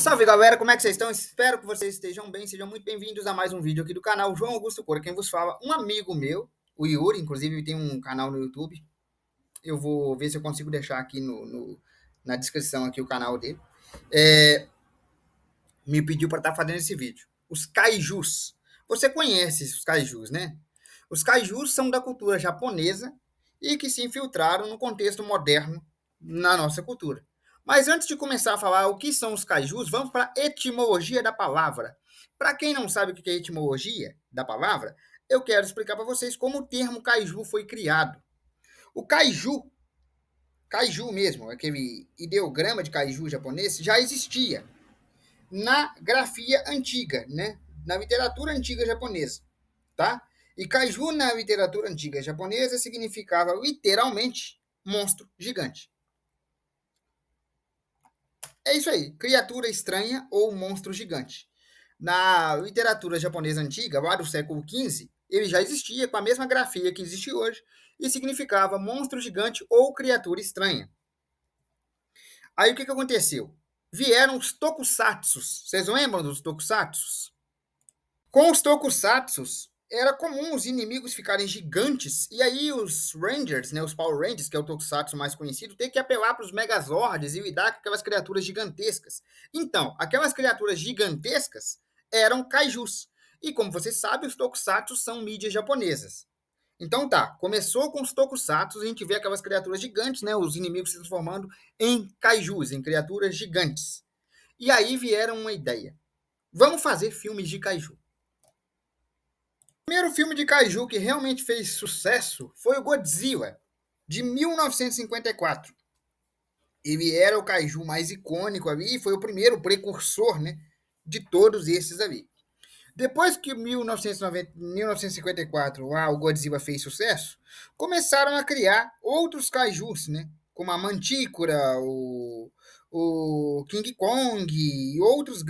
Salve galera, como é que vocês estão? Espero que vocês estejam bem, sejam muito bem-vindos a mais um vídeo aqui do canal João Augusto Cora. Quem vos fala, um amigo meu, o Yuri, inclusive tem um canal no YouTube. Eu vou ver se eu consigo deixar aqui na descrição aqui o canal dele. É, Me pediu para estar fazendo esse vídeo. Os kaijus. Você conhece os kaijus, né? Os kaijus são da cultura japonesa e que se infiltraram no contexto moderno na nossa cultura. Mas antes de começar a falar o que são os kaijus, vamos para a etimologia da palavra. Para quem não sabe o que é a etimologia da palavra, eu quero explicar para vocês como o termo kaiju foi criado. O kaiju, kaiju mesmo, aquele ideograma de kaiju japonês, já existia na grafia antiga, né? Na literatura antiga japonesa, tá? E kaiju na literatura antiga japonesa significava literalmente monstro gigante. É isso aí, criatura estranha ou monstro gigante. Na literatura japonesa antiga, lá do século XV, ele já existia com a mesma grafia que existe hoje e significava monstro gigante ou criatura estranha. Aí o que aconteceu? Vieram os tokusatsus. Vocês lembram dos tokusatsus? Com os tokusatsus, era comum os inimigos ficarem gigantes, e aí os Rangers, né, os Power Rangers, que é o tokusatsu mais conhecido, tem que apelar para os Megazords e lidar com aquelas criaturas gigantescas. Então, aquelas criaturas gigantescas eram kaijus. E como você sabe, os tokusatsu são mídias japonesas. Então tá, começou com os tokusatsu, a gente vê aquelas criaturas gigantes, né, os inimigos se transformando em kaijus, em criaturas gigantes. E aí vieram uma ideia. Vamos fazer filmes de kaiju. O primeiro filme de kaiju que realmente fez sucesso foi o Godzilla, de 1954. Ele era o kaiju mais icônico ali e foi o primeiro precursor, né, de todos esses ali. Depois que 1954 o Godzilla fez sucesso, começaram a criar outros kaijus, né, como a Mantícora, o King Kong e outras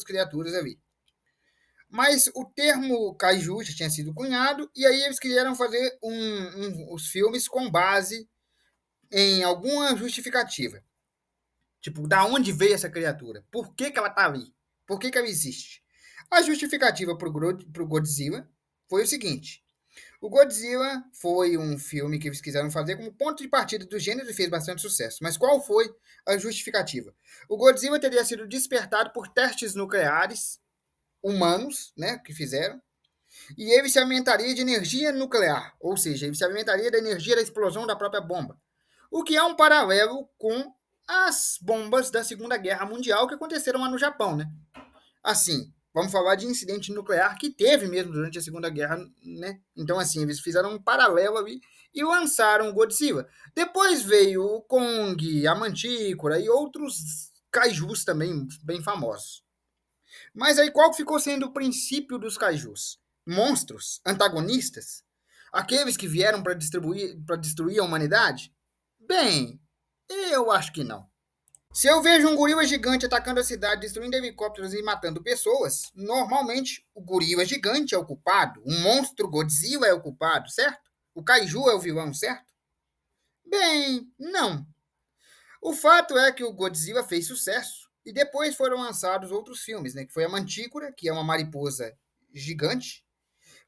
criaturas ali. Mas o termo kaiju já tinha sido cunhado, e aí eles queriam fazer os filmes com base em alguma justificativa. Tipo, da onde veio essa criatura? Por que ela tá ali? Por que ela existe? A justificativa para o Godzilla foi o seguinte: o Godzilla foi um filme que eles quiseram fazer como ponto de partida do gênero e fez bastante sucesso. Mas qual foi a justificativa? O Godzilla teria sido despertado por testes nucleares humanos, né, que fizeram, e ele se alimentaria de energia nuclear, ou seja, ele se alimentaria da energia da explosão da própria bomba. O que é um paralelo com as bombas da Segunda Guerra Mundial que aconteceram lá no Japão, né? Assim, vamos falar de incidente nuclear que teve mesmo durante a Segunda Guerra, né? Então, assim, eles fizeram um paralelo ali e lançaram o Godzilla. Depois veio o Kong, a Mantícora e outros kaijus também bem famosos. Mas aí qual ficou sendo o princípio dos kaijus? Monstros? Antagonistas? Aqueles que vieram para destruir a humanidade? Bem, eu acho que não. Se eu vejo um gorila gigante atacando a cidade, destruindo helicópteros e matando pessoas, normalmente o gorila gigante é o culpado, o monstro Godzilla é o culpado, certo? O kaiju é o vilão, certo? Bem, não. O fato é que o Godzilla fez sucesso e depois foram lançados outros filmes, né? Que foi a Mantícora, que é uma mariposa gigante.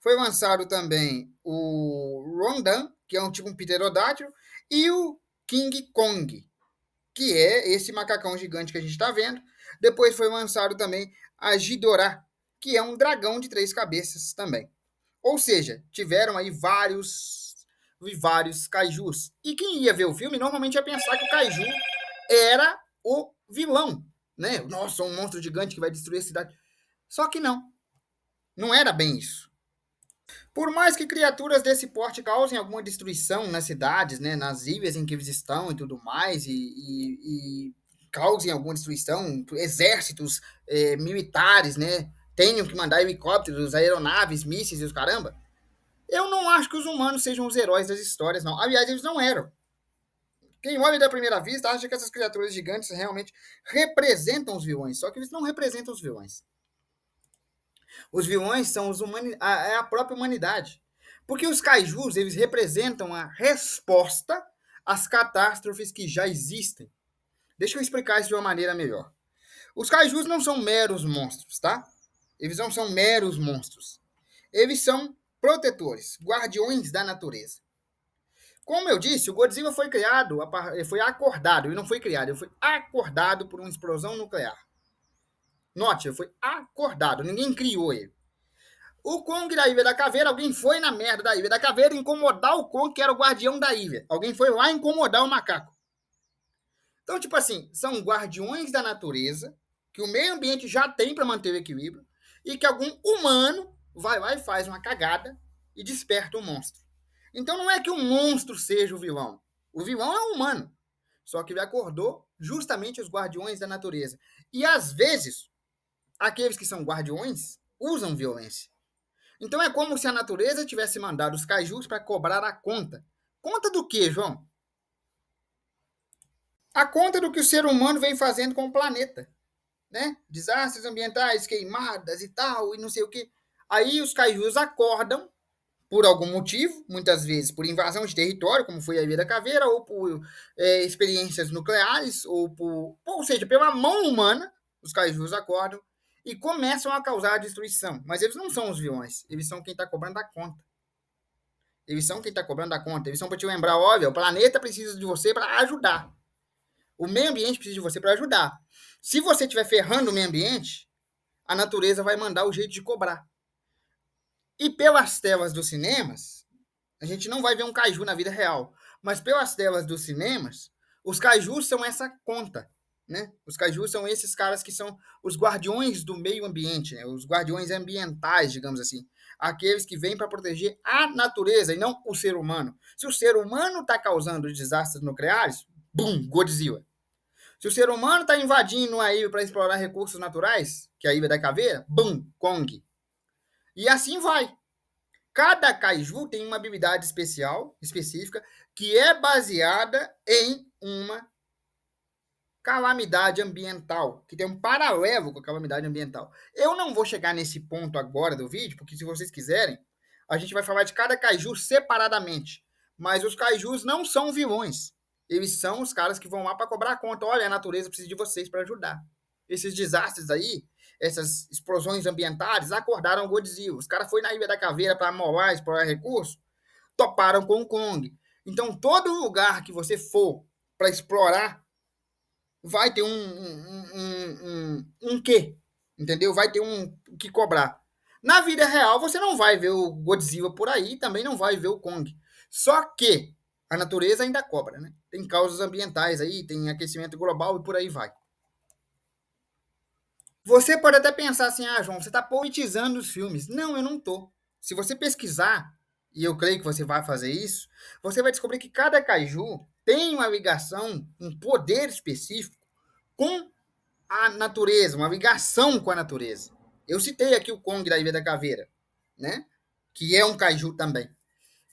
Foi lançado também o Rondan, que é um tipo um pterodátilo, e o King Kong, que é esse macacão gigante que a gente está vendo. Depois foi lançado também a Ghidorah, que é um dragão de 3 cabeças também. Ou seja, tiveram aí vários kaijus. E quem ia ver o filme normalmente ia pensar que o kaiju era o vilão, né? Nossa, um monstro gigante que vai destruir a cidade. Só que não, não era bem isso. Por mais que criaturas desse porte causem alguma destruição nas cidades, né, nas ilhas em que eles estão e tudo mais, e causem alguma destruição, exércitos militares, né, tenham que mandar helicópteros, aeronaves, mísseis e os caramba, eu não acho que os humanos sejam os heróis das histórias, não. Aliás, eles não eram. Quem olha da primeira vista acha que essas criaturas gigantes realmente representam os vilões, só que eles não representam os vilões. Os vilões são é a própria humanidade. Porque os kaijus, eles representam a resposta às catástrofes que já existem. Deixa eu explicar isso de uma maneira melhor. Os kaijus não são meros monstros, tá? Eles não são meros monstros. Eles são protetores, guardiões da natureza. Como eu disse, o Godzilla foi criado, foi acordado, ele não foi criado, ele foi acordado por uma explosão nuclear. Note, ele foi acordado, ninguém criou ele. O Kong da Ilha da Caveira, alguém foi na merda da Ilha da Caveira incomodar o Kong, que era o guardião da ilha. Alguém foi lá incomodar o macaco. Então, tipo assim, são guardiões da natureza, que o meio ambiente já tem para manter o equilíbrio, e que algum humano vai lá e faz uma cagada e desperta o monstro. Então não é que o monstro seja o vilão. O vilão é o humano. Só que ele acordou justamente os guardiões da natureza. E às vezes, aqueles que são guardiões usam violência. Então é como se a natureza tivesse mandado os kaijus para cobrar a conta. Conta do quê, João? A conta do que o ser humano vem fazendo com o planeta, né? Desastres ambientais, queimadas e tal, e não sei o quê. Aí os kaijus acordam por algum motivo, muitas vezes por invasão de território, como foi a Ilha da Caveira, ou por experiências nucleares, ou seja, pela mão humana, os kaijus acordam e começam a causar destruição. Mas eles não são os vilões, eles são quem está cobrando a conta. Eles são quem está cobrando a conta. Eles são para te lembrar, olha, o planeta precisa de você para ajudar. O meio ambiente precisa de você para ajudar. Se você estiver ferrando o meio ambiente, a natureza vai mandar o jeito de cobrar. E pelas telas dos cinemas, a gente não vai ver um kaiju na vida real, mas pelas telas dos cinemas, os kaijus são essa conta, né? Os kaijus são esses caras que são os guardiões do meio ambiente, né? Os guardiões ambientais, digamos assim. Aqueles que vêm para proteger a natureza e não o ser humano. Se o ser humano está causando desastres nucleares, bum, Godzilla. Se o ser humano está invadindo a ilha para explorar recursos naturais, que é a Ilha da Caveira, bum, Kong. E assim vai. Cada kaiju tem uma habilidade especial, específica, que é baseada em uma calamidade ambiental, que tem um paralelo com a calamidade ambiental. Eu não vou chegar nesse ponto agora do vídeo, porque se vocês quiserem, a gente vai falar de cada kaiju separadamente. Mas os kaijus não são vilões. Eles são os caras que vão lá para cobrar a conta. Olha, a natureza precisa de vocês para ajudar. Esses desastres aí, essas explosões ambientais, acordaram o Godzilla. Os caras foram na Ilha da Caveira para molar, explorar recursos, toparam com o Kong. Então, todo lugar que você for para explorar vai ter um quê, entendeu? Vai ter um que cobrar. Na vida real, você não vai ver o Godzilla por aí, também não vai ver o Kong. Só que a natureza ainda cobra, né? Tem causas ambientais aí, tem aquecimento global e por aí vai. Você pode até pensar assim, ah, João, você está politizando os filmes. Não, eu não tô. Se você pesquisar, e eu creio que você vai fazer isso, você vai descobrir que cada kaiju tem uma ligação, um poder específico com a natureza, uma ligação com a natureza. Eu citei aqui o Kong da Ilha da Caveira, né? Que é um kaiju também.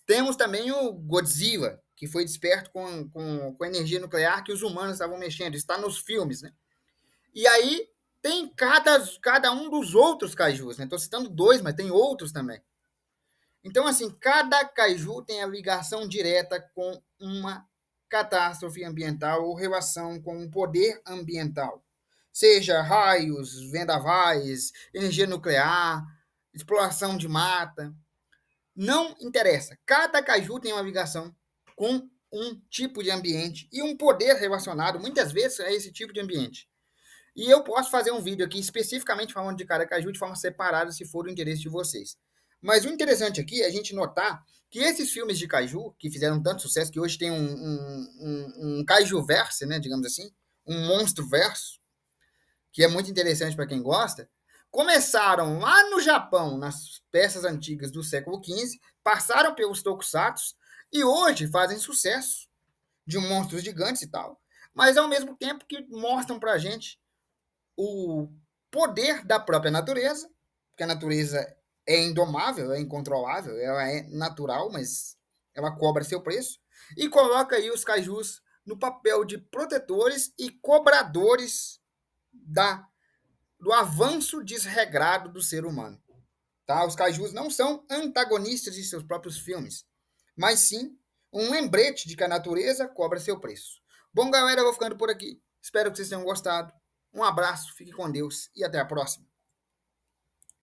Temos também o Godzilla, que foi desperto com energia nuclear que os humanos estavam mexendo. Está nos filmes, né? E aí tem cada um dos outros kaijus, né? Estou citando dois, mas tem outros também. Então, assim, cada kaiju tem a ligação direta com uma catástrofe ambiental ou relação com um poder ambiental. Seja raios, vendavais, energia nuclear, exploração de mata. Não interessa. Cada kaiju tem uma ligação com um tipo de ambiente e um poder relacionado, muitas vezes, a esse tipo de ambiente. E eu posso fazer um vídeo aqui especificamente falando de cada kaiju de forma separada, se for do interesse de vocês. Mas o interessante aqui é a gente notar que esses filmes de kaiju, que fizeram tanto sucesso, que hoje tem um kaiju verso, né, digamos assim, um monstro verso, que é muito interessante para quem gosta, começaram lá no Japão, nas peças antigas do século XV, passaram pelos tokusatsu e hoje fazem sucesso de monstros gigantes e tal, mas ao mesmo tempo que mostram para a gente o poder da própria natureza, porque a natureza é indomável, é incontrolável, ela é natural, mas ela cobra seu preço, e coloca aí os kaijus no papel de protetores e cobradores da, do avanço desregrado do ser humano. Tá? Os kaijus não são antagonistas de seus próprios filmes, mas sim um lembrete de que a natureza cobra seu preço. Bom, galera, eu vou ficando por aqui. Espero que vocês tenham gostado. Um abraço, fique com Deus e até a próxima.